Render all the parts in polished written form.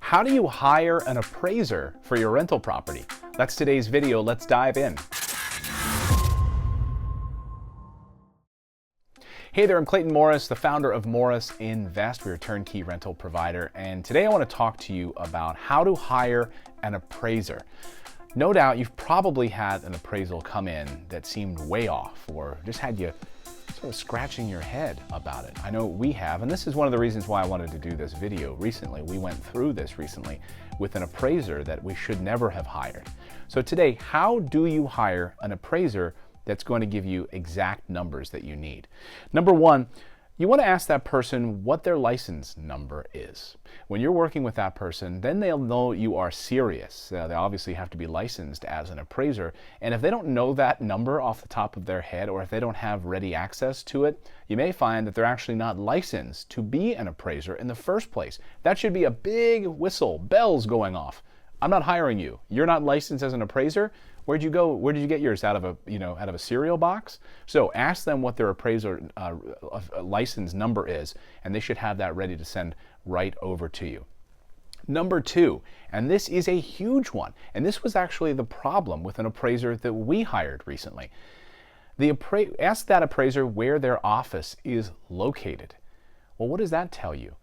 How do you hire an appraiser for your rental property? That's today's video. Let's dive in. Hey there, I'm Clayton Morris, the founder of Morris Invest. We're a turnkey rental provider, and today I want to talk to you about how to hire an appraiser. No doubt you've probably had an appraisal come in that seemed way off or just had you sort of scratching your head about it. I know we have, and this is one of the reasons why I wanted to do this video recently. We went through this recently with an appraiser that we should never have hired. So today, how do you hire an appraiser that's going to give you exact numbers that you need? Number one, you want to ask that person what their license number is. When you're working with that person, then they'll know you are serious. They obviously have to be licensed as an appraiser, and if they don't know that number off the top of their head, or if they don't have ready access to it, you may find that they're actually not licensed to be an appraiser in the first place. That should be a big whistle, bells going off. I'm not hiring you. You're not licensed as an appraiser. Where'd you go? Where did you get yours? Out of a cereal box? So ask them what their appraiser license number is, and they should have that ready to send right over to you. Number two, and this is a huge one, and this was actually the problem with an appraiser that we hired recently. Ask that appraiser where their office is located. Well, what does that tell you?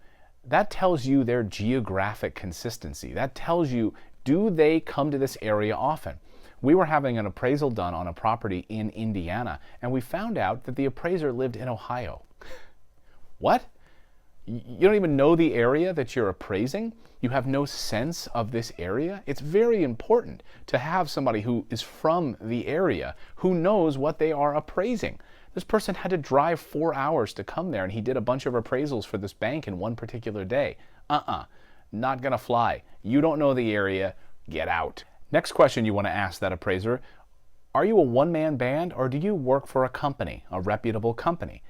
That tells you their geographic consistency. That tells you, do they come to this area often? We were having an appraisal done on a property in Indiana, and we found out that the appraiser lived in Ohio. What? You don't even know the area that you're appraising? You have no sense of this area? It's very important to have somebody who is from the area who knows what they are appraising. This person had to drive 4 hours to come there, and he did a bunch of appraisals for this bank in one particular day. Not gonna fly. You don't know the area, get out. Next question you want to ask that appraiser, are you a one-man band or do you work for a company, a reputable company?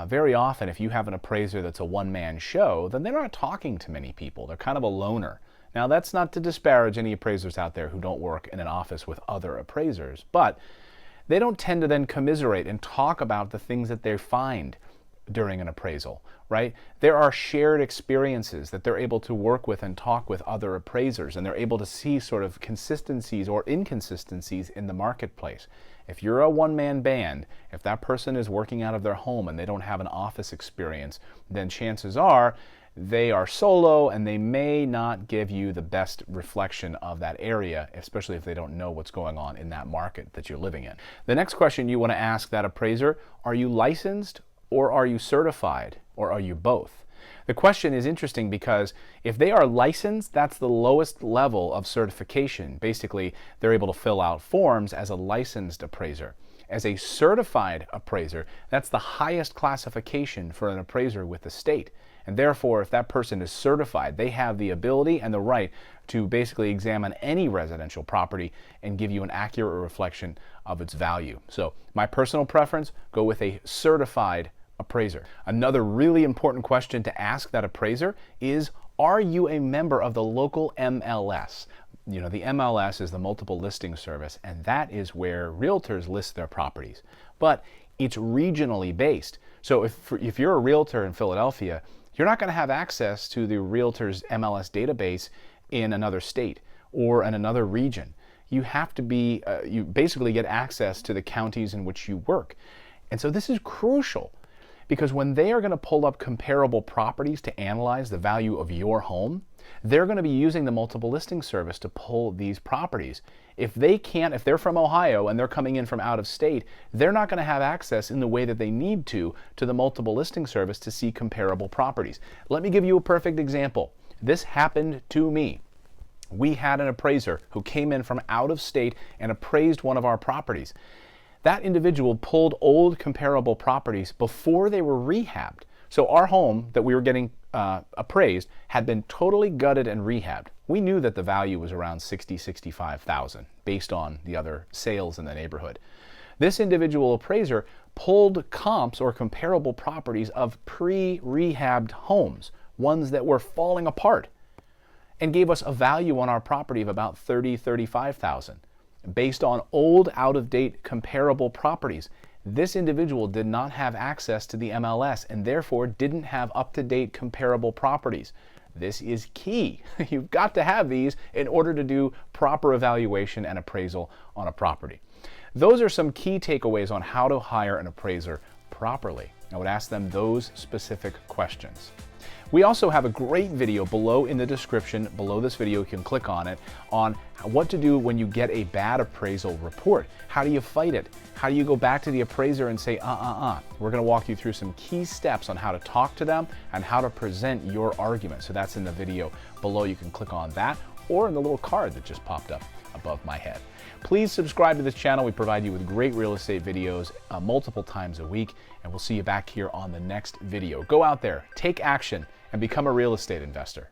Very often if you have an appraiser that's a one-man show, then they're not talking to many people. They're kind of a loner. Now that's not to disparage any appraisers out there who don't work in an office with other appraisers, but they don't tend to then commiserate and talk about the things that they find during an appraisal, right? There are shared experiences that they're able to work with and talk with other appraisers, and they're able to see sort of consistencies or inconsistencies in the marketplace. If you're a one-man band, if that person is working out of their home and they don't have an office experience, then chances are they are solo and they may not give you the best reflection of that area, especially if they don't know what's going on in that market that you're living in. The next question you want to ask that appraiser, are you licensed or are you certified, or are you both? The question is interesting because if they are licensed, that's the lowest level of certification. Basically, they're able to fill out forms as a licensed appraiser. As a certified appraiser, that's the highest classification for an appraiser with the state. And therefore, if that person is certified, they have the ability and the right to basically examine any residential property and give you an accurate reflection of its value. So my personal preference, go with a certified appraiser. Another really important question to ask that appraiser is, are you a member of the local MLS? You know, the MLS is the multiple listing service, and that is where realtors list their properties. But it's regionally based. So if you're a realtor in Philadelphia, you're not going to have access to the realtor's MLS database in another state or in another region. You have to be, you basically get access to the counties in which you work. And so this is crucial because when they are going to pull up comparable properties to analyze the value of your home, they're going to be using the multiple listing service to pull these properties. If they're from Ohio and they're coming in from out of state, they're not going to have access in the way that they need to the multiple listing service to see comparable properties. Let me give you a perfect example. This happened to me. We had an appraiser who came in from out of state and appraised one of our properties. That individual pulled old comparable properties before they were rehabbed. So our home that we were getting appraised had been totally gutted and rehabbed. We knew that the value was around $60,000-$65,000 based on the other sales in the neighborhood. This individual appraiser pulled comps or comparable properties of pre-rehabbed homes, ones that were falling apart, and gave us a value on our property of about $30,000-$35,000 based on old, out-of-date comparable properties. This individual did not have access to the MLS and therefore didn't have up-to-date comparable properties. This is key. You've got to have these in order to do proper evaluation and appraisal on a property. Those are some key takeaways on how to hire an appraiser properly. I would ask them those specific questions. We also have a great video below in the description, below this video, you can click on it, on what to do when you get a bad appraisal report. How do you fight it? How do you go back to the appraiser and say, We're gonna walk you through some key steps on how to talk to them and how to present your argument. So that's in the video below. You can click on that or in the little card that just popped up above my head. Please subscribe to this channel. We provide you with great real estate videos multiple times a week, and we'll see you back here on the next video. Go out there, take action, and become a real estate investor.